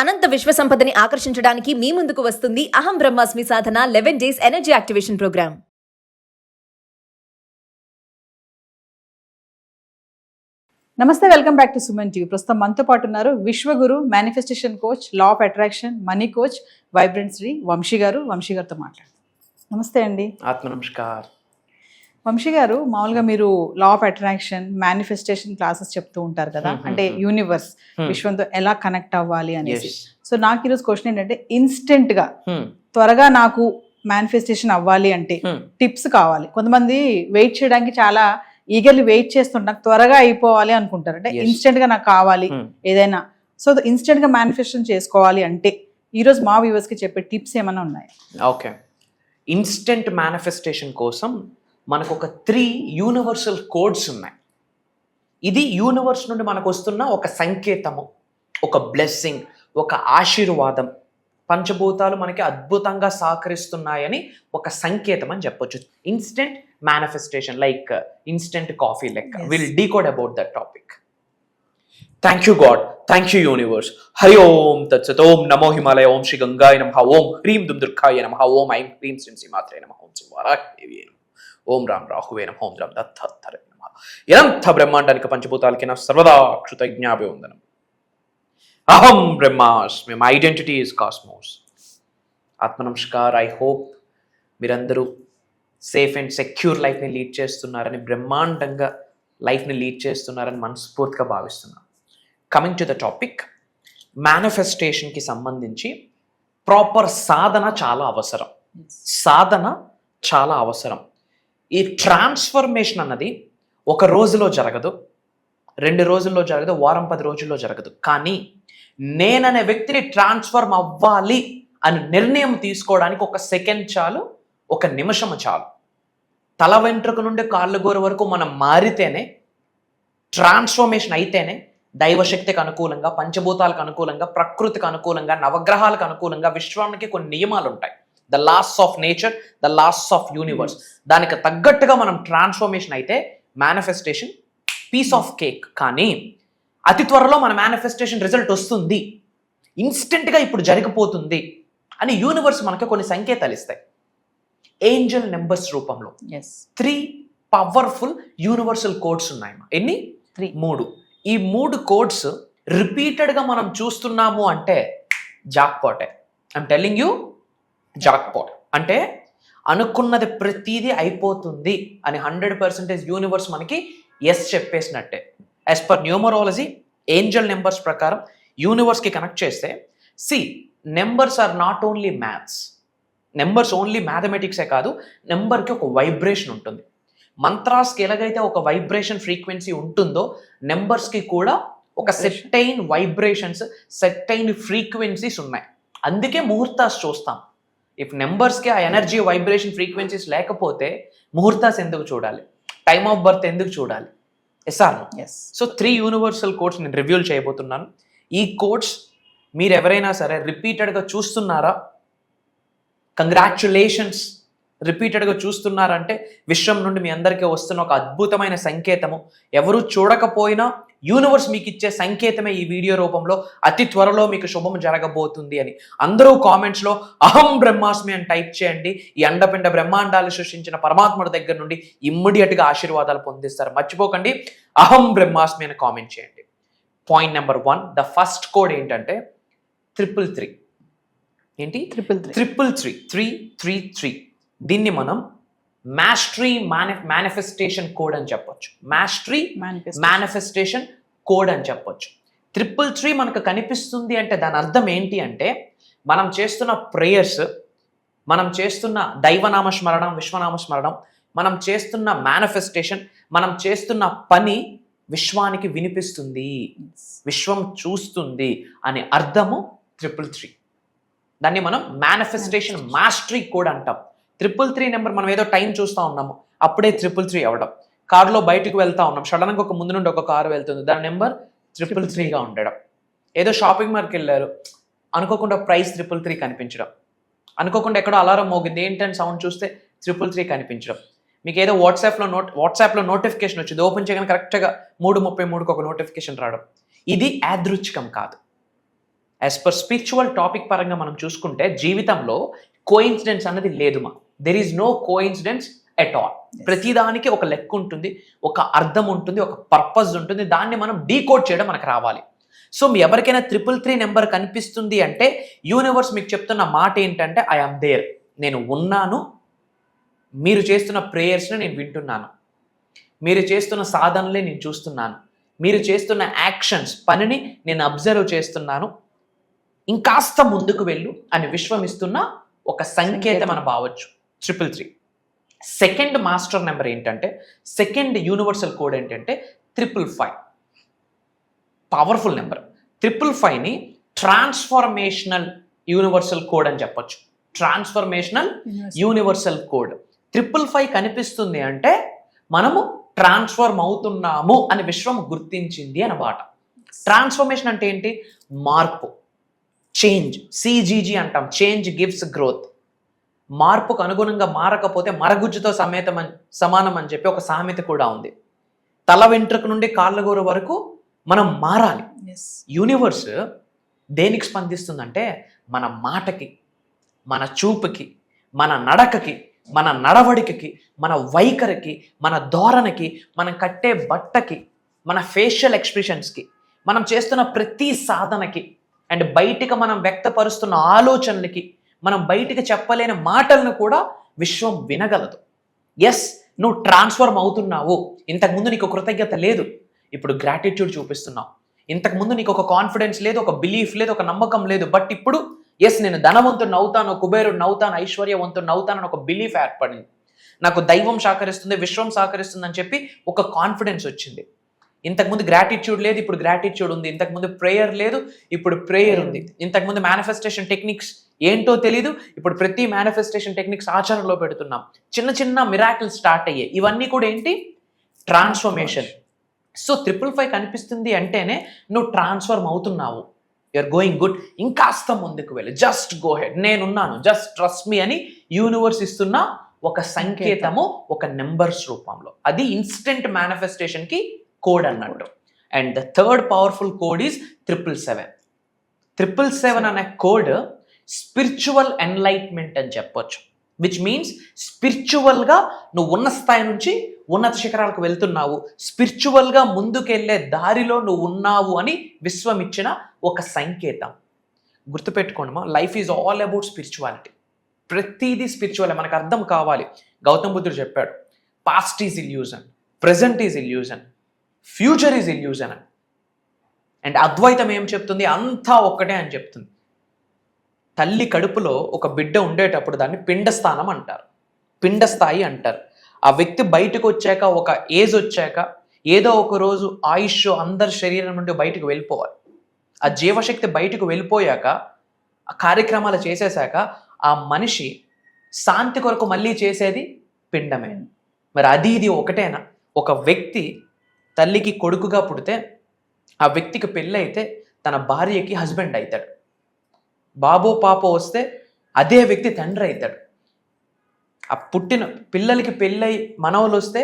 అనంత విశ్వ సంపదని ఆకర్షించడానికి మీ ముందుకు వస్తుంది అహం బ్రహ్మాస్మి సాధన 11 days ఎనర్జీ యాక్టివేషన్ ప్రోగ్రామ్. నమస్తే, welcome back to Suman TV. ప్రస్తుతం మనతో పాటు ఉన్నారు విశ్వగురు, manifestation coach, law of attraction, money coach, vibrant Shri Vamshi garu. Vamshi గారితో మాట్లాడతాం. నమస్తే అండి. ఆత్మ నమస్కార్. వంశీ గారు, మామూలుగా మీరు లా ఆఫ్ అట్రాక్షన్, మేనిఫెస్టేషన్ క్లాసెస్ చెప్తూ ఉంటారు కదా, అంటే యూనివర్స్, విశ్వంతో ఎలా కనెక్ట్ అవ్వాలి అనేసి. సో నాకు ఈరోజు క్వశ్చన్ ఏంటంటే, ఇన్స్టెంట్ గా త్వరగా నాకు మేనిఫెస్టేషన్ అవ్వాలి అంటే టిప్స్ కావాలి. కొంతమంది వెయిట్ చేయడానికి చాలా ఈగర్లీ వెయిట్ చేస్తుంటారు, త్వరగా అయిపోవాలి అనుకుంటారు, అంటే ఇన్స్టెంట్ గా నాకు కావాలి ఏదైనా. సో ఇన్స్టెంట్ గా మేనిఫెస్టేషన్ చేసుకోవాలి అంటే ఈరోజు మా వ్యూవర్స్ కి చెప్పే టిప్స్ ఏమైనా ఉన్నాయి? ఓకే, ఇన్స్టెంట్ మేనిఫెస్టేషన్ కోసం మనకు ఒక 3 యూనివర్సల్ కోడ్స్ ఉన్నాయి. ఇది యూనివర్స్ నుండి మనకు వస్తున్న ఒక సంకేతము, ఒక బ్లెస్సింగ్, ఒక ఆశీర్వాదం. పంచభూతాలు మనకి అద్భుతంగా సహకరిస్తున్నాయని ఒక సంకేతం అని చెప్పొచ్చు. Instant manifestation like instant coffee లెక్క. Will decode about that topic. Thank you god, thank you universe. Hari Om Tatsat. Om నమో హిమాలయ. ఓం శ్రీ గంగాయ నమః. ఓం హ్రీం దుమ్ దుర్గాయ నమః. ఓం ఐం హ్రీం శ్రీం శ్రీమాత్రే నమః. ఓం శ్రీ వారాహదేవి నమః. ఓం రామ్ రాహువే నమః. ఓం రామ్ దత్తాత్రేయ నమః. ఇదంతా బ్రహ్మాండానికి పంచభూతాలకి నా సర్వదా కృతజ్ఞాభివందనం. అహం బ్రహ్మాస్మి. My identity is cosmos. ఆత్మ నమస్కార్. ఐ హోప్ మీరందరూ సేఫ్ అండ్ సెక్యూర్ లైఫ్ని లీడ్ చేస్తున్నారని, బ్రహ్మాండంగా లైఫ్ని లీడ్ చేస్తున్నారని మనస్ఫూర్తిగా భావిస్తున్నాను. కమింగ్ టు ద టాపిక్, మేనిఫెస్టేషన్కి సంబంధించి ప్రాపర్ సాధన చాలా అవసరం. సాధన చాలా అవసరం. ఈ ట్రాన్స్ఫర్మేషన్ అన్నది ఒక రోజులో జరగదు, 2 రోజుల్లో జరగదు, వారం 10 రోజుల్లో జరగదు. కానీ నేననే వ్యక్తిని ట్రాన్స్ఫర్మ్ అవ్వాలి అని నిర్ణయం తీసుకోవడానికి 1 సెకండ్ చాలు, 1 నిమిషం చాలు. తల వెంట్రుక నుండి కాళ్ళ గోరు వరకు మనం మారితేనే, ట్రాన్స్ఫర్మేషన్ అయితేనే దైవశక్తికి అనుకూలంగా, పంచభూతాలకు అనుకూలంగా, ప్రకృతికి అనుకూలంగా, నవగ్రహాలకు అనుకూలంగా విశ్వానికి కొన్ని నియమాలు ఉంటాయి. The laws of nature, the laws of universe. దానికి తగ్గట్టుగా మనం ట్రాన్స్ఫర్మేషన్ అయితే మేనిఫెస్టేషన్ పీస్ ఆఫ్ కేక్. కానీ అతి త్వరలో మన మేనిఫెస్టేషన్ రిజల్ట్ వస్తుంది, ఇన్స్టెంట్గా ఇప్పుడు జరిగిపోతుంది అని యూనివర్స్ మనకి కొన్ని సంకేతాలు ఇస్తాయి. ఏంజల్ నెంబర్స్ రూపంలో 3 పవర్ఫుల్ యూనివర్సల్ కోడ్స్ ఉన్నాయి. ఎన్ని? 3. ఈ 3 కోడ్స్ రిపీటెడ్గా మనం చూస్తున్నాము అంటే జాక్పాటే. I'm telling you, jackpot. అంటే అనుకున్నది ప్రతిదీ అయిపోతుంది అని 100% యూనివర్స్ మనకి ఎస్ చెప్పేసినట్టే. As per numerology, angel numbers ప్రకారం యూనివర్స్కి కనెక్ట్ చేస్తే, numbers are not only maths. Numbers only మ్యాథమెటిక్సే కాదు, నెంబర్కి ఒక వైబ్రేషన్ ఉంటుంది. మంత్రాస్కి ఎలాగైతే ఒక వైబ్రేషన్ ఫ్రీక్వెన్సీ ఉంటుందో, నెంబర్స్కి కూడా ఒక సెట్టైన్ వైబ్రేషన్స్, సెట్టైన్ ఫ్రీక్వెన్సీస్ ఉన్నాయి. అందుకే ముహూర్తాస్ చూస్తాం. ఇఫ్ నెంబర్స్కి ఆ ఎనర్జీ, వైబ్రేషన్, ఫ్రీక్వెన్సీస్ లేకపోతే ముహూర్తాస్ ఎందుకు చూడాలి? టైమ్ ఆఫ్ బర్త్ ఎందుకు చూడాలి? సో 3 యూనివర్సల్ కోడ్స్ నేను రివ్యూ చేయబోతున్నాను. ఈ కోడ్స్ మీరు ఎవరైనా సరే రిపీటెడ్గా చూస్తున్నారా? కంగ్రాచ్యులేషన్స్. రిపీటెడ్గా చూస్తున్నారంటే విశ్వం నుండి మీ అందరికీ వస్తున్న ఒక అద్భుతమైన సంకేతము. ఎవరు చూడకపోయినా యూనివర్స్ మీకు ఇచ్చే సంకేతమే ఈ వీడియో రూపంలో అతి త్వరలో మీకు శుభం జరగబోతుంది అని. అందరూ కామెంట్స్లో అహం బ్రహ్మాస్మి అని టైప్ చేయండి. ఈ అండపిండ బ్రహ్మాండాలు సృష్టించిన పరమాత్ముడి దగ్గర నుండి ఇమ్మీడియట్గా ఆశీర్వాదాలు పొందిస్తారు. మర్చిపోకండి, అహం బ్రహ్మాస్మి అని కామెంట్ చేయండి. Point number 1, the first code ఏంటంటే 333. ఏంటి? 333. 333. దీన్ని మనం మాస్టరీ మేనిఫెస్టేషన్ కోడ్ అని చెప్పొచ్చు. మాస్టరీ మేనిఫెస్టేషన్ కోడ్ అని చెప్పొచ్చు. 333 మనకు కనిపిస్తుంది అంటే దాని అర్థం ఏంటి అంటే, మనం చేస్తున్న ప్రేయర్స్, మనం చేస్తున్న దైవనామ స్మరణం, విశ్వనామ స్మరణం, మనం చేస్తున్న మేనిఫెస్టేషన్, మనం చేస్తున్న పని విశ్వానికి వినిపిస్తుంది, విశ్వం చూస్తుంది అనే అర్థము 333. దాన్ని మనం మేనిఫెస్టేషన్ మాస్టరీ కోడ్ అంటాం. 333 నెంబర్ మనం ఏదో టైం చూస్తూ ఉన్నాము, అప్పుడే 333 అవ్వడం. కారులో బయటకు వెళ్తా ఉన్నాం, సడన్గా ఒక ముందు నుండి ఒక కారు వెళ్తుంది, దాని నెంబర్ 333గా ఉండడం. ఏదో షాపింగ్ మాల్కి వెళ్ళారు, అనుకోకుండా ప్రైస్ 333 కనిపించడం. అనుకోకుండా ఎక్కడో అలారం మోగింది, ఏంటని సౌండ్ చూస్తే 333 కనిపించడం. మీకు ఏదో వాట్సాప్లో నోటిఫికేషన్ వచ్చింది, ఓపెన్ చేయగానే కరెక్ట్గా 3:33కి ఒక నోటిఫికేషన్ రావడం. ఇది యాదృచ్ఛికం కాదు. యాజ్ పర్ స్పిరిచువల్ టాపిక్ పరంగా మనం చూసుకుంటే జీవితంలో కోఇన్సిడెన్స్ అనేది లేదు there is no coincidence at all. ప్రతిదానికి ఒక లెక్క ఉంటుంది, ఒక అర్థం ఉంటుంది, ఒక పర్పస్ ఉంటుంది. దాన్ని మనం డీకోడ్ చేయడం మనకు రావాలి. సో మీ ఎవరికైనా 333 నెంబర్ కనిపిస్తుంది అంటే యూనివర్స్ మీకు చెప్తున్న మాట ఏంటంటే ఐ ఆమ్ దేర్, నేను ఉన్నాను, మీరు చేస్తున్న ప్రేయర్స్ని నేను వింటున్నాను, మీరు చేస్తున్న సాధనలే నేను చూస్తున్నాను, మీరు చేస్తున్న యాక్షన్స్ పనిని నేను అబ్జర్వ్ చేస్తున్నాను, ఇంకాస్త ముందుకు వెళ్ళు అని విశ్వమిస్తున్న ఒక సంకేతం అని భావచ్చు 333. సెకండ్ మాస్టర్ నెంబర్ ఏంటంటే, సెకండ్ యూనివర్సల్ కోడ్ ఏంటంటే 555. Powerful number. 555ని ట్రాన్స్ఫర్మేషనల్ యూనివర్సల్ కోడ్ అని చెప్పొచ్చు. ట్రాన్స్ఫర్మేషనల్ యూనివర్సల్ కోడ్ 555 కనిపిస్తుంది అంటే మనము ట్రాన్స్ఫర్మ్ అవుతున్నాము అని విశ్వం గుర్తించింది అన్నమాట. ట్రాన్స్ఫర్మేషన్ అంటే ఏంటి? మార్పు, చేంజ్. సిజీజీ అంటాం, చేంజ్ గివ్స్ గ్రోత్. మార్పుకు అనుగుణంగా మారకపోతే మరగుజ్జుతో సమానం అని చెప్పి ఒక సామెత కూడా ఉంది. తల వెంట్రుక నుండి కాళ్ళగోరు వరకు మనం మారాలి. యూనివర్స్ దేనికి స్పందిస్తుందంటే మన మాటకి, మన చూపుకి, మన నడకకి, మన నడవడికకి, మన వైఖరికి, మన ధోరణికి, మనం కట్టే బట్టకి, మన ఫేషియల్ ఎక్స్ప్రెషన్స్కి, మనం చేస్తున్న ప్రతి సాధనకి, అండ్ బయటికి మనం వ్యక్తపరుస్తున్న ఆలోచనలకి, మనం బయటికి చెప్పలేని మాటలను కూడా విశ్వం వినగలదు. ఎస్, నువ్వు ట్రాన్స్ఫర్మ్ అవుతున్నావు. ఇంతకుముందు నీకు కృతజ్ఞత లేదు, ఇప్పుడు గ్రాటిట్యూడ్ చూపిస్తున్నావు. ఇంతకుముందు నీకు ఒక కాన్ఫిడెన్స్ లేదు, ఒక బిలీఫ్ లేదు, ఒక నమ్మకం లేదు. బట్ ఇప్పుడు ఎస్, నేను ధనవంతుడిని అవుతాను, కుబేరుడిని అవుతాను, ఐశ్వర్యవంతుడిని అవుతానని ఒక బిలీఫ్ ఏర్పడింది. నాకు దైవం సహకరిస్తుంది, విశ్వం సహకరిస్తుంది అని చెప్పి ఒక కాన్ఫిడెన్స్ వచ్చింది. ఇంతకుముందు గ్రాటిట్యూడ్ లేదు, ఇప్పుడు గ్రాటిట్యూడ్ ఉంది. ఇంతకుముందు ప్రేయర్ లేదు, ఇప్పుడు ప్రేయర్ ఉంది. ఇంతకుముందు మేనిఫెస్టేషన్ టెక్నిక్స్ ఏంటో తెలీదు, ఇప్పుడు ప్రతి మేనిఫెస్టేషన్ టెక్నిక్స్ ఆచరణలో పెడుతున్నాం. చిన్న చిన్న మిరాకిల్స్ స్టార్ట్ అయ్యాయి. ఇవన్నీ కూడా ఏంటి? ట్రాన్స్ఫర్మేషన్. సో 555 కనిపిస్తుంది అంటేనే నువ్వు ట్రాన్స్ఫర్మ్ అవుతున్నావు, యూఆర్ గోయింగ్ గుడ్, ఇంకాస్త ముందుకు వెళ్ళి, జస్ట్ గో హెడ్, నేనున్నాను, జస్ట్ ట్రస్ట్ మీ అని యూనివర్స్ ఇస్తున్న ఒక సంకేతము, ఒక నెంబర్స్ రూపంలో. అది ఇన్స్టెంట్ మేనిఫెస్టేషన్కి కోడ్ అన్నట్టు. And the third powerful code is 777. 777 అనే కోడ్ స్పిరిచువల్ ఎన్లైట్మెంట్ అని చెప్పొచ్చు. విచ్ మీన్స్ స్పిరిచువల్గా నువ్వు ఉన్న స్థాయి నుంచి ఉన్నత శిఖరాలకు వెళ్తున్నావు, స్పిరిచువల్గా ముందుకెళ్ళే దారిలో నువ్వు ఉన్నావు అని విశ్వం ఇచ్చిన ఒక సంకేతం. గుర్తుపెట్టుకోండి, life is all about spirituality. ప్రతిదీ స్పిరిచువల్ మనకు అర్థం కావాలి. గౌతమ్ బుద్ధుడు చెప్పాడు, past is illusion, present is illusion, future is illusion అని. అండ్ అద్వైతం ఏం చెప్తుంది? అంతా ఒక్కటే అని చెప్తుంది. తల్లి కడుపులో ఒక బిడ్డ ఉండేటప్పుడు దాన్ని పిండస్థానం అంటారు, పిండస్థాయి అంటారు. ఆ వ్యక్తి బయటకు వచ్చాక, ఒక ఏజ్ వచ్చాక, ఏదో ఒక రోజు ఆయుష్ అందరి శరీరం నుండి బయటకు వెళ్ళిపోవాలి. ఆ జీవశక్తి బయటకు వెళ్ళిపోయాక, ఆ కార్యక్రమాలు చేసేసాక ఆ మనిషి శాంతి కొరకు మళ్ళీ చేసేది పిండమే. మరి అది ఇది ఒకటేనా? ఒక వ్యక్తి తల్లికి కొడుకుగా పుడితే ఆ వ్యక్తికి పెళ్ళి అయితే తన భార్యకి హస్బెండ్ అవుతాడు. బాబో పాపో వస్తే అదే వ్యక్తి తండ్రి అవుతాడు. ఆ పుట్టిన పిల్లలకి పెళ్ళై మనవలు వస్తే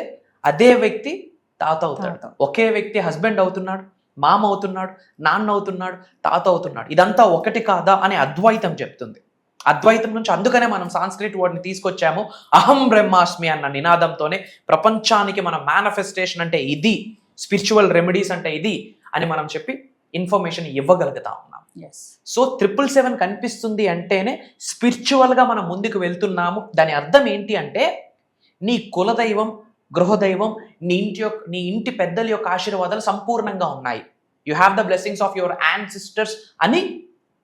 అదే వ్యక్తి తాత అవుతాడు. ఒకే వ్యక్తి హస్బెండ్ అవుతున్నాడు, మామ అవుతున్నాడు, నాన్న అవుతున్నాడు, తాత అవుతున్నాడు. ఇదంతా ఒకటి కాదా అని అద్వైతం చెప్తుంది. అద్వైతం నుంచి అందుకనే మనం సాంస్క్రిట్ వర్డ్ని తీసుకొచ్చాము. అహం బ్రహ్మాస్మి అన్న నినాదంతోనే ప్రపంచానికి మన మేనిఫెస్టేషన్ అంటే ఇది, స్పిరిచువల్ రెమెడీస్ అంటే ఇది అని మనం చెప్పి ఇన్ఫర్మేషన్ ఇవ్వగలుగుతా ఉన్నాం. సో 777 కనిపిస్తుంది అంటేనే స్పిరిచువల్గా మనం ముందుకు వెళ్తున్నాము. దాని అర్థం ఏంటి అంటే నీ కులదైవం, గృహదైవం, నీ ఇంటి పెద్దల యొక్క ఆశీర్వాదాలు సంపూర్ణంగా ఉన్నాయి. You have the blessings of your ancestors అని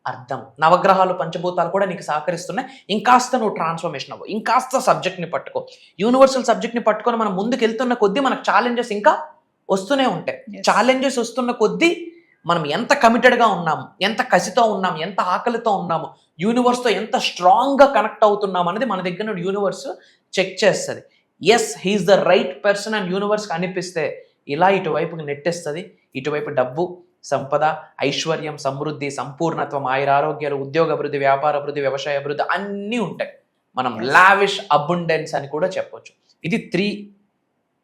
అర్థం. నవగ్రహాలు, పంచభూతాలు కూడా నీకు సహకరిస్తున్నాయి. ఇంకాస్త నువ్వు ట్రాన్స్ఫర్మేషన్ అవ్వు, ఇంకాస్త సబ్జెక్ట్ని పట్టుకో. యూనివర్సల్ సబ్జెక్ట్ని పట్టుకొని మనం ముందుకు వెళ్తున్న కొద్దీ మనకు ఛాలెంజెస్ ఇంకా వస్తూనే ఉంటాయి. ఛాలెంజెస్ వస్తున్న కొద్దీ మనం ఎంత కమిటెడ్గా ఉన్నాము, ఎంత కసితో ఉన్నాము, ఎంత ఆకలితో ఉన్నాము, యూనివర్స్తో ఎంత స్ట్రాంగ్గా కనెక్ట్ అవుతున్నాం అనేది మన దగ్గర నుండి యూనివర్స్ చెక్ చేస్తుంది. Yes, he is the right person అని యూనివర్స్కి అనిపిస్తే ఇలా ఇటువైపుకి నెట్టేస్తుంది. ఇటువైపు డబ్బు, సంపద, ఐశ్వర్యం, సమృద్ధి, సంపూర్ణత్వం, ఆయురారోగ్యాలు, ఉద్యోగ అభివృద్ధి, వ్యాపార అభివృద్ధి, వ్యవసాయ అభివృద్ధి అన్నీ ఉంటాయి. మనం లావిష్ అబుండెన్స్ అని కూడా చెప్పొచ్చు. ఇది 3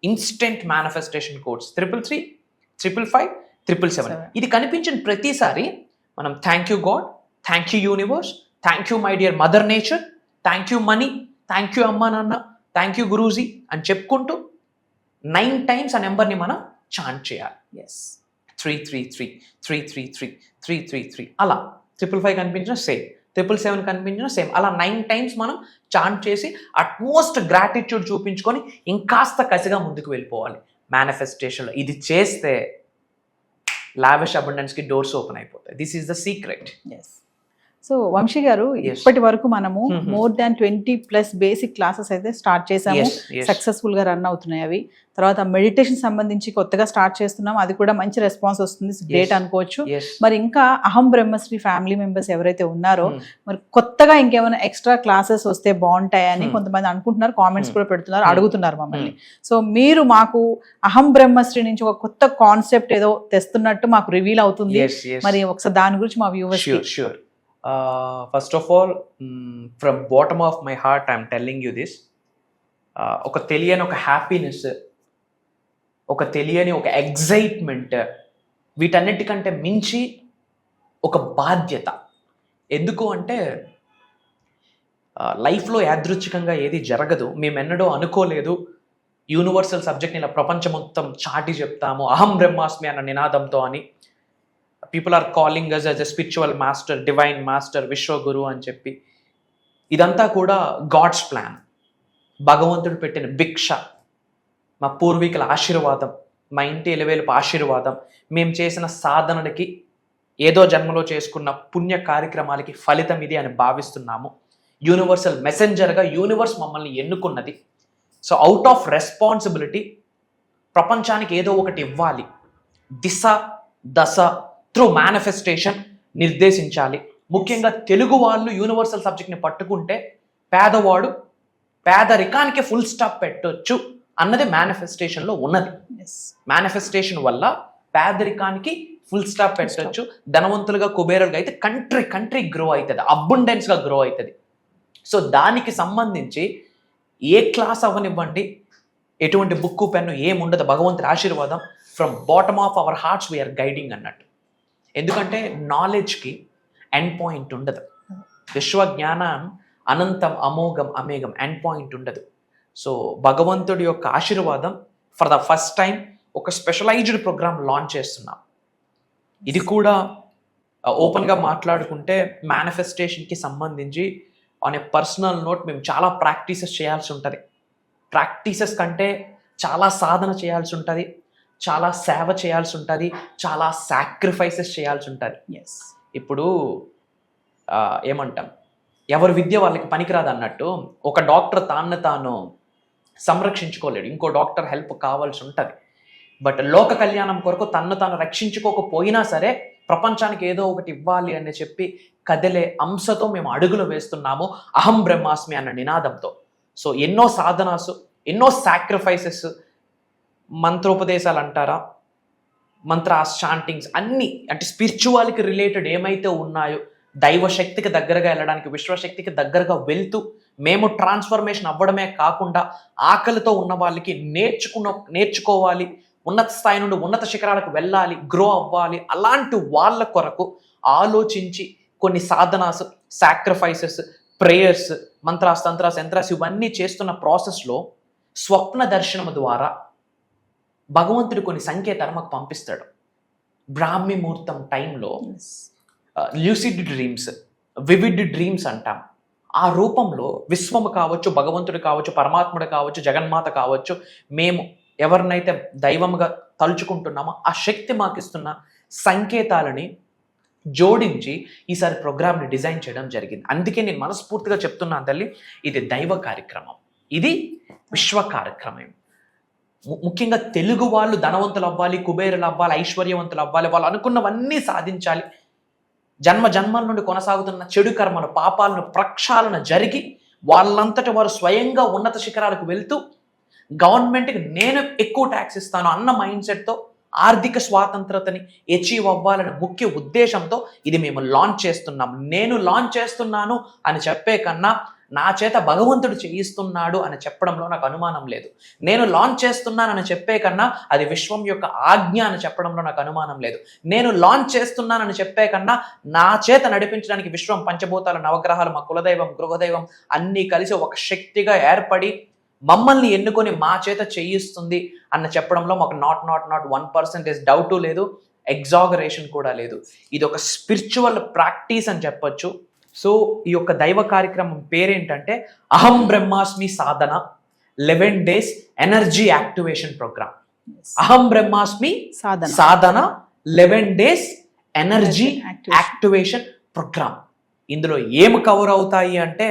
ఇన్స్టెంట్ మేనిఫెస్టేషన్ కోడ్స్: 333, 555, 777. ఇది కనిపించిన ప్రతిసారి మనం thank you god, thank you universe, thank you my dear mother nature, thank you money, thank you అమ్మా నాన్న, థ్యాంక్ యూ గురూజీ అని చెప్పుకుంటూ 9 times ఆ నెంబర్ని మనం చాంట్ చేయాలి. ఎస్ 333 333 333 అలా 555 కనిపించిన సేమ్, 777 కనిపించిన సేమ్, అలా 9 times మనం చాంట్ చేసి అట్మోస్ట్ గ్రాటిట్యూడ్ చూపించుకొని ఇంకాస్త కసిగా ముందుకు వెళ్ళిపోవాలి మేనిఫెస్టేషన్లో. ఇది చేస్తే లావిష్ అబండెన్స్కి డోర్స్ ఓపెన్ అయిపోతాయి. This is the secret. Yes. So Vamshi garu, Yes. ఇప్పటి వరకు మనము మోర్ దాన్ 20+ బేసిక్ క్లాసెస్ అయితే స్టార్ట్ చేసాము. Yes, yes. సక్సెస్ఫుల్ గా రన్ అవుతున్నాయి అవి. తర్వాత మెడిటేషన్ సంబంధించి కొత్తగా స్టార్ట్ చేస్తున్నాం, అది కూడా మంచి రెస్పాన్స్ వస్తుంది, గ్రేట్ అనుకోవచ్చు. Yes. మరి ఇంకా అహం బ్రహ్మశ్రీ ఫ్యామిలీ మెంబర్స్ ఎవరైతే ఉన్నారో మరి కొత్తగా ఇంకేమైనా ఎక్స్ట్రా క్లాసెస్ వస్తే బాగుంటాయని కొంతమంది అనుకుంటున్నారు, కామెంట్స్ కూడా పెడుతున్నారు, అడుగుతున్నారు మమ్మల్ని. సో మీరు మాకు అహం బ్రహ్మశ్రీ నుంచి ఒక కొత్త కాన్సెప్ట్ ఏదో తెస్తున్నట్టు మాకు రివీల్ అవుతుంది. Yes, yes. మరి ఒకసారి దాని గురించి మా viewers Sure. First of all, from bottom of my heart, I'm telling you this. ఒక తెలియని ఒక హ్యాపీనెస్, ఒక తెలియని ఒక ఎగ్జైట్మెంట్, వీటన్నిటికంటే మించి ఒక బాధ్యత. ఎందుకు అంటే లైఫ్లో యాదృచ్ఛికంగా ఏది జరగదు. మేమెన్నడూ అనుకోలేదు యూనివర్సల్ సబ్జెక్ట్ని ఇలా ప్రపంచం మొత్తం చాటి చెప్తాము అహం బ్రహ్మాస్మి అన్న నినాదంతో అని. People are calling us as a spiritual master, divine master, విశ్వగురు అని చెప్పి. ఇదంతా కూడా గాడ్స్ ప్లాన్, భగవంతుడు పెట్టిన భిక్ష, మా పూర్వీకుల ఆశీర్వాదం, మా ఇంటి ఎలవేలుపు ఆశీర్వాదం, మేము చేసిన సాధనలకి, ఏదో జన్మలో చేసుకున్న పుణ్య కార్యక్రమాలకి ఫలితం ఇది అని భావిస్తున్నాము. యూనివర్సల్ మెసెంజర్గా యూనివర్స్ మమ్మల్ని ఎన్నుకున్నది. సో అవుట్ ఆఫ్ రెస్పాన్సిబిలిటీ ప్రపంచానికి ఏదో ఒకటి ఇవ్వాలి, దిశ దశ త్రూ మేనిఫెస్టేషన్ నిర్దేశించాలి. ముఖ్యంగా తెలుగు వాళ్ళు యూనివర్సల్ సబ్జెక్ట్ని పట్టుకుంటే పేదవాడు పేదరికానికి ఫుల్ స్టాప్ పెట్టొచ్చు అన్నది మేనిఫెస్టేషన్లో ఉన్నది. మేనిఫెస్టేషన్ వల్ల పేదరికానికి ఫుల్ స్టాప్ పెట్టొచ్చు, ధనవంతులుగా కుబేరులుగా అయితే కంట్రీ గ్రో అవుతుంది, అబండెన్స్గా గ్రో అవుతుంది. సో దానికి సంబంధించి ఏ క్లాస్ అవ్వనివ్వండి, ఎటువంటి బుక్కు పెన్ను ఏముండదు, భగవంతుడి ఆశీర్వాదం from bottom of our hearts we are guiding అన్నట్టు. ఎందుకంటే నాలెడ్జ్కి ఎండ్ పాయింట్ ఉండదు, విశ్వజ్ఞానం అనంతం అమోఘం అమేఘం, ఎండ్ పాయింట్ ఉండదు. సో భగవంతుడి యొక్క ఆశీర్వాదం ఫర్ ద ఫస్ట్ టైం ఒక స్పెషలైజ్డ్ ప్రోగ్రామ్ లాంచ్ చేస్తున్నాం. ఇది కూడా ఓపెన్గా మాట్లాడుకుంటే మేనిఫెస్టేషన్కి సంబంధించి ఆన్ ఏ పర్సనల్ నోట్ మేము చాలా ప్రాక్టీసెస్ చేయాల్సి ఉంటుంది. ప్రాక్టీసెస్ కంటే చాలా సాధన చేయాల్సి ఉంటుంది, చాలా సేవ చేయాల్సి ఉంటుంది, చాలా సాక్రిఫైసెస్ చేయాల్సి ఉంటుంది. ఎస్. ఇప్పుడు ఏమంటాం, ఎవరి విద్య వాళ్ళకి పనికిరాదు అన్నట్టు ఒక డాక్టర్ తాను సంరక్షించుకోలేడు, ఇంకో డాక్టర్ హెల్ప్ కావాల్సి ఉంటుంది. బట్ లోక కళ్యాణం కొరకు తాను రక్షించుకోకపోయినా సరే ప్రపంచానికి ఏదో ఒకటి ఇవ్వాలి అని చెప్పి కదిలే అంశతో మేము అడుగులు వేస్తున్నాము అహం బ్రహ్మాస్మి అన్న నినాదంతో. సో ఎన్నో సాధనాసు, ఎన్నో సాక్రిఫైసెస్, మంత్రోపదేశాలు అంటారా, మంత్రాస్, చాంటింగ్స్ అన్నీ, అంటే స్పిరిచువాలిటీ రిలేటెడ్ ఏమైతే ఉన్నాయో దైవశక్తికి దగ్గరగా వెళ్ళడానికి, విశ్వశక్తికి దగ్గరగా వెళ్తూ మేము ట్రాన్స్ఫర్మేషన్ అవ్వడమే కాకుండా ఆకలితో ఉన్న వాళ్ళకి నేర్చుకోవాలి, ఉన్నత స్థాయి నుండి ఉన్నత శిఖరాలకు వెళ్ళాలి, గ్రో అవ్వాలి, అలాంటి వాళ్ళ కొరకు ఆలోచించి కొన్ని Sadhana's, sacrifices, prayers, mantras, తంత్రాస్, yantras ఇవన్నీ చేస్తున్న ప్రాసెస్లో స్వప్న దర్శనం ద్వారా భగవంతుడు కొన్ని సంకేతాలు మాకు పంపిస్తాడు. బ్రాహ్మీ ముహూర్తం టైంలో ల్యూసిడ్ డ్రీమ్స్, వివిడ్ డ్రీమ్స్ అంటాం. ఆ రూపంలో విశ్వము కావచ్చు, భగవంతుడు కావచ్చు, పరమాత్ముడు కావచ్చు, జగన్మాత కావచ్చు, మేము ఎవరినైతే దైవంగా తలుచుకుంటున్నామో ఆ శక్తి మాకు ఇస్తున్న సంకేతాలని జోడించి ఈసారి ప్రోగ్రామ్ని డిజైన్ చేయడం జరిగింది. అందుకే నేను మనస్ఫూర్తిగా చెప్తున్నాను తల్లి, ఇది దైవ కార్యక్రమం, ఇది విశ్వ కార్యక్రమం. ముఖ్యంగా తెలుగు వాళ్ళు ధనవంతులు అవ్వాలి, కుబేరులు అవ్వాలి, ఐశ్వర్యవంతులు అవ్వాలి, వాళ్ళు అనుకున్నవన్నీ సాధించాలి. జన్మల నుండి కొనసాగుతున్న చెడు కర్మలు, పాపాలను ప్రక్షాళన జరిగి వాళ్ళంతటి వారు స్వయంగా ఉన్నత శిఖరాలకు వెళ్తూ గవర్నమెంట్కి నేను ఎక్కువ ట్యాక్స్ ఇస్తాను అన్న మైండ్ సెట్తో ఆర్థిక స్వాతంత్రతని అచీవ్ అవ్వాలనే ముఖ్య ఉద్దేశంతో ఇది మేము లాంచ్ చేస్తున్నాం. నేను లాంచ్ చేస్తున్నాను అని చెప్పే కన్నా నా చేత భగవంతుడు చేయిస్తున్నాడు అని చెప్పడంలో నాకు అనుమానం లేదు. నేను లాంచ్ చేస్తున్నానని చెప్పే కన్నా అది విశ్వం యొక్క ఆజ్ఞ అని చెప్పడంలో నాకు అనుమానం లేదు. నేను లాంచ్ చేస్తున్నానని చెప్పే కన్నా నా చేత నడిపించడానికి విశ్వం, పంచభూతాలు, నవగ్రహాలు, మా కులదైవం, గృహదైవం అన్నీ కలిసి ఒక శక్తిగా ఏర్పడి మమ్మల్ని ఎన్నుకొని మా చేత చేయిస్తుంది అన్న చెప్పడంలో మాకు నాట్ 1% డౌటు లేదు, ఎగ్జాగరేషన్ కూడా లేదు. ఇది ఒక స్పిరిచువల్ ప్రాక్టీస్ అని చెప్పొచ్చు. సో ఈ యొక్క దైవ కార్యక్రమం పేరేంటంటే అహం బ్రహ్మాస్మి సాధన 11 days ఎనర్జీ యాక్టివేషన్ ప్రోగ్రామ్. అహం బ్రహ్మాస్మి సాధన 11 days ఎనర్జీ యాక్టివేషన్ ప్రోగ్రామ్. ఇందులో ఏం కవర్ అవుతాయి అంటే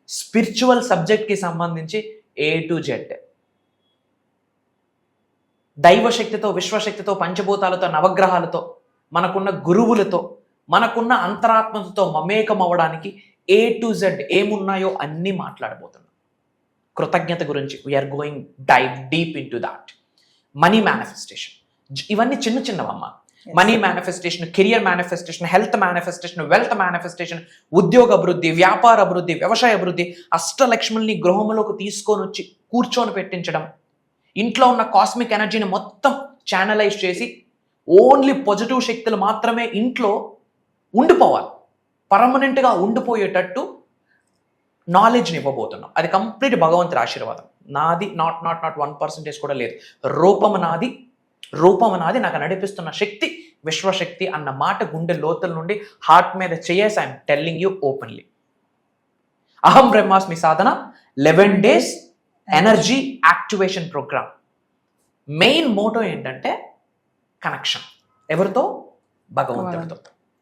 స్పిరిచువల్ సబ్జెక్ట్కి సంబంధించి A to Z, దైవశక్తితో, విశ్వశక్తితో, పంచభూతాలతో, నవగ్రహాలతో, మనకున్న గురువులతో, మనకున్న అంతరాత్మతో మమేకం అవ్వడానికి A to Z ఏమున్నాయో అన్నీ మాట్లాడబోతున్నాం. కృతజ్ఞత గురించి we're going dive deep into that. Money manifestation, ఇవన్నీ చిన్న చిన్నవమ్మ. Money manifestation, career manifestation, health manifestation, wealth manifestation, ఉద్యోగ అభివృద్ధి, వ్యాపార అభివృద్ధి, వ్యవసాయ అభివృద్ధి, అష్టలక్ష్ముల్ని గృహంలోకి తీసుకొని వచ్చి కూర్చొని పెట్టించడం, ఇంట్లో ఉన్న కాస్మిక్ ఎనర్జీని మొత్తం ఛానలైజ్ చేసి ఓన్లీ పాజిటివ్ శక్తులు మాత్రమే ఇంట్లో ఉండిపోవాలి, పర్మనెంట్గా ఉండిపోయేటట్టు నాలెడ్జ్ని ఇవ్వబోతున్నాం. అది కంప్లీట్ భగవంతుడి ఆశీర్వాదం. నాది నాట్ 1% కూడా లేదు. రూపం నాది, నాకు నడిపిస్తున్న శక్తి విశ్వశక్తి అన్న మాట గుండె లోతుల నుండి హార్ట్ మీద చేసి ఐఎమ్ టెల్లింగ్ యూ ఓపెన్లీ. అహం బ్రహ్మాస్మి సాధన 11 days energy activation programme. Main motto ఏంటంటే కనెక్షన్. ఎవరితో? భగవంతుడితో.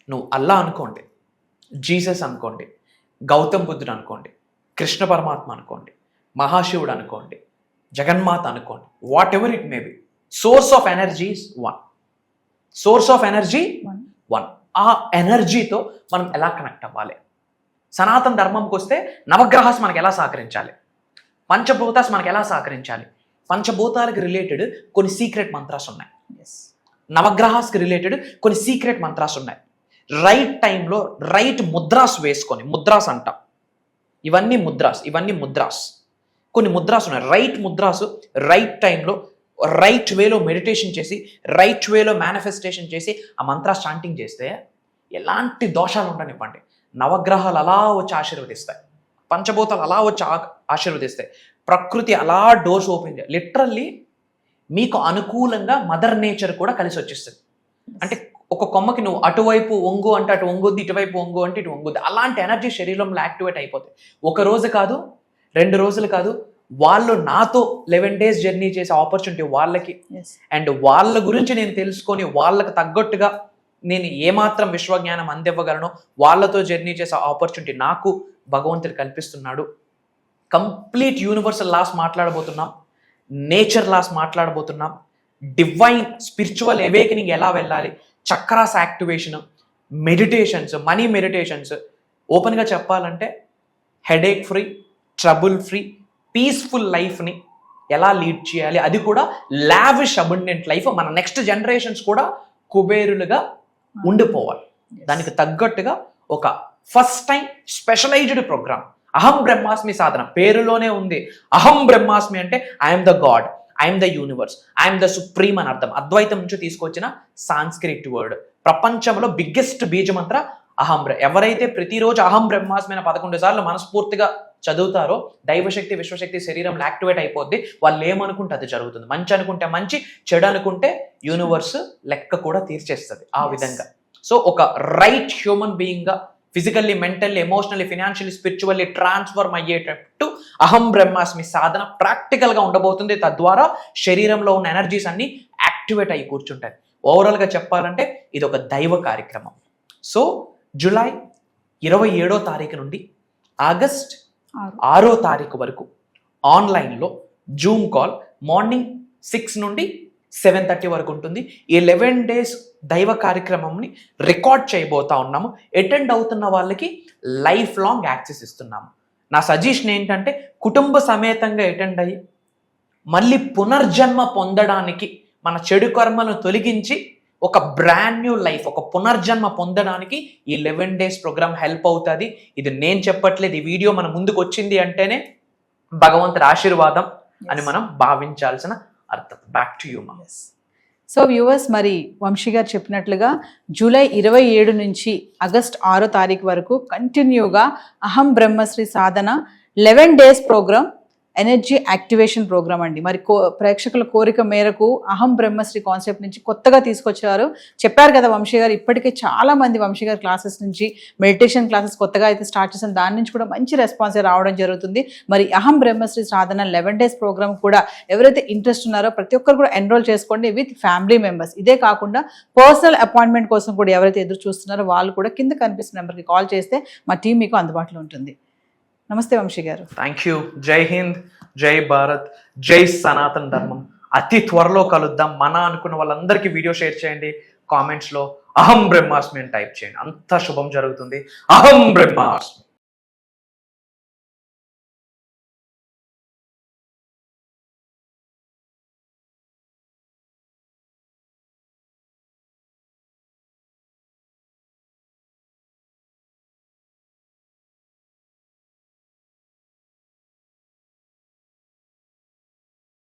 నువ్వు అల్లా అనుకోండి, జీసస్ అనుకోండి, గౌతమ్ బుద్ధుడు అనుకోండి, కృష్ణ పరమాత్మ అనుకోండి, మహాశివుడు అనుకోండి, జగన్మాత అనుకోండి, what ever it may be, source of energy is one. ఆ ఎనర్జీతో మనం ఎలా కనెక్ట్ అవ్వాలి? సనాతన ధర్మంకి వస్తే నవగ్రహాస్ మనకు ఎలా సహకరించాలి, పంచభూతాస్ మనకు ఎలా సహకరించాలి, పంచభూతాలకు రిలేటెడ్ కొన్ని సీక్రెట్ మంత్రాస్ ఉన్నాయి, నవగ్రహాస్కి రిలేటెడ్ కొన్ని సీక్రెట్ మంత్రాస్ ఉన్నాయి. రైట్ టైంలో రైట్ ముద్రాస్ వేసుకొని, ముద్రాస్ అంటాం, ఇవన్నీ ముద్రాస్, కొన్ని ముద్రాస్ ఉన్నాయి. రైట్ ముద్రాసు రైట్ టైంలో రైట్ వేలో మెడిటేషన్ చేసి, రైట్ వేలో మేనిఫెస్టేషన్ చేసి ఆ మంత్ర చాంటింగ్ చేస్తే ఎలాంటి దోషాలు ఉండనివ్వండి. నవగ్రహాలు అలా వచ్చి ఆశీర్వదిస్తాయి, పంచభూతాలు అలా వచ్చి ఆశీర్వదిస్తాయి, ప్రకృతి అలా డోర్స్ ఓపెన్ చేయాలి. లిటరల్లీ మీకు అనుకూలంగా మదర్ నేచర్ కూడా కలిసి వచ్చేస్తుంది. అంటే ఒక కొమ్మకి నువ్వు అటువైపు ఒంగు అంటే అటు ఒంగుద్ది, ఇటువైపు ఒంగు అంటే ఇటు ఒంగుద్ది. అలాంటి ఎనర్జీ శరీరంలో యాక్టివేట్ అయిపోతాయి. ఒక రోజు కాదు, 2 రోజులు కాదు, వాళ్ళు నాతో 11 days జర్నీ చేసే ఆపర్చునిటీ వాళ్ళకి. అండ్ వాళ్ళ గురించి నేను తెలుసుకొని వాళ్ళకి తగ్గట్టుగా నేను ఏమాత్రం విశ్వజ్ఞానం అందివ్వగలను, వాళ్ళతో జర్నీ చేసే ఆపర్చునిటీ నాకు భగవంతుడు కల్పిస్తున్నాడు. కంప్లీట్ యూనివర్సల్ లాస్ మాట్లాడబోతున్నాం, నేచర్ లాస్ మాట్లాడబోతున్నాం, డివైన్ స్పిరిచువల్ అవేకనింగ్ ఎలా వెళ్ళాలి, chakras activation, meditations, money meditations. ఓపెన్గా చెప్పాలంటే headache free, trouble free, peaceful లైఫ్ని ఎలా లీడ్ చేయాలి, అది కూడా లావిష్ అబండెంట్ లైఫ్, మన నెక్స్ట్ జనరేషన్స్ కూడా కుబేరులుగా ఉండిపోవాలి. దానికి తగ్గట్టుగా ఒక ఫస్ట్ టైం స్పెషలైజ్డ్ ప్రోగ్రామ్ అహం బ్రహ్మాస్మి సాధన. పేరులోనే ఉంది అహం బ్రహ్మాస్మి అంటే I'm the God, I'm the universe, I'm the supreme అని అర్థం. అద్వైతం నుంచి తీసుకొచ్చిన సాంస్క్రిట్ వర్డ్. ప్రపంచంలో బిగ్గెస్ట్ బీజమంత్ర అహం. ఎవరైతే ప్రతిరోజు అహం బ్రహ్మాస్మి 11 సార్లు మనస్ఫూర్తిగా చదువుతారో దైవశక్తి, విశ్వశక్తి శరీరంలో యాక్టివేట్ అయిపోద్ది. వాళ్ళు ఏమనుకుంటే అది జరుగుతుంది. మంచి అనుకుంటే మంచి, చెడు అనుకుంటే యూనివర్స్ లెక్క కూడా తీర్చేస్తుంది ఆ విధంగా. సో ఒక రైట్ హ్యూమన్ బీయింగ్గా physically, mentally, emotionally, financially, spiritually transform అయ్యేటట్టు అహం బ్రహ్మాస్మి సాధన ప్రాక్టికల్గా ఉండబోతుంది. తద్వారా శరీరంలో ఉన్న ఎనర్జీస్ అన్ని యాక్టివేట్ అయ్యి కూర్చుంటాయి. ఓవరాల్గా చెప్పాలంటే ఇది ఒక దైవ కార్యక్రమం. సో జూలై 27వ తారీఖు నుండి ఆగస్ట్ 6వ తారీఖు వరకు ఆన్లైన్లో జూమ్ కాల్ మార్నింగ్ 6 నుండి 7:30 వరకు ఉంటుంది. ఈ 11 days దైవ కార్యక్రమంని రికార్డ్ చేయబోతా ఉన్నాము. అటెండ్ అవుతున్న వాళ్ళకి లైఫ్ లాంగ్ యాక్సెస్ ఇస్తున్నాము. నా సజెషన్ ఏంటంటే కుటుంబ సమేతంగా అటెండ్ అయ్యి మళ్ళీ పునర్జన్మ పొందడానికి, మన చెడు కర్మలను తొలగించి ఒక బ్రాండ్ న్యూ లైఫ్, ఒక పునర్జన్మ పొందడానికి ఈ 11 days ప్రోగ్రామ్ హెల్ప్ అవుతుంది. ఇది నేను చెప్పట్లేదు, ఈ వీడియో మన ముందుకు వచ్చింది అంటేనే భగవంతుడి ఆశీర్వాదం అని మనం భావించాల్సిన అర్థం. బ్యాక్ టు యూ మా. సో వ్యూవర్స్, మరి వంశీ గారు చెప్పినట్లుగా జూలై 27 నుంచి ఆగస్ట్ 6 తారీఖు వరకు కంటిన్యూగా అహం బ్రహ్మశ్రీ సాధన 11 days programme, energy activation programme అండి. మరి ప్రేక్షకుల కోరిక మేరకు అహం బ్రహ్మశ్రీ కాన్సెప్ట్ నుంచి కొత్తగా తీసుకొచ్చారు. చెప్పారు కదా వంశీ గారు, ఇప్పటికే చాలా మంది వంశీ గారి క్లాసెస్ నుంచి మెడిటేషన్ క్లాసెస్ కొత్తగా అయితే స్టార్ట్ చేసిన దాని నుంచి కూడా మంచి రెస్పాన్స్ రావడం జరుగుతుంది. మరి అహం బ్రహ్మశ్రీ సాధన 11 days ప్రోగ్రామ్ కూడా ఎవరైతే ఇంట్రెస్ట్ ఉన్నారో ప్రతి ఒక్కరు కూడా ఎన్రోల్ చేసుకోండి విత్ ఫ్యామిలీ మెంబర్స్. ఇదే కాకుండా పర్సనల్ అపాయింట్మెంట్ కోసం కూడా ఎవరైతే ఎదురు చూస్తున్నారో వాళ్ళు కూడా కింద కనిపిస్తున్న నెంబర్కి కాల్ చేస్తే మా టీం మీకు అందుబాటులో ఉంటుంది. నమస్తే వంశీ గారు. Thank you. జై హింద్, జై భారత్, జై సనాతన ధర్మం. అతి త్వరలో కలుద్దాం. మన అనుకున్న వాళ్ళందరికీ వీడియో షేర్ చేయండి. కామెంట్స్లో అహం బ్రహ్మాస్మి అని టైప్ చేయండి. అంత శుభం జరుగుతుంది. అహం బ్రహ్మాస్మి.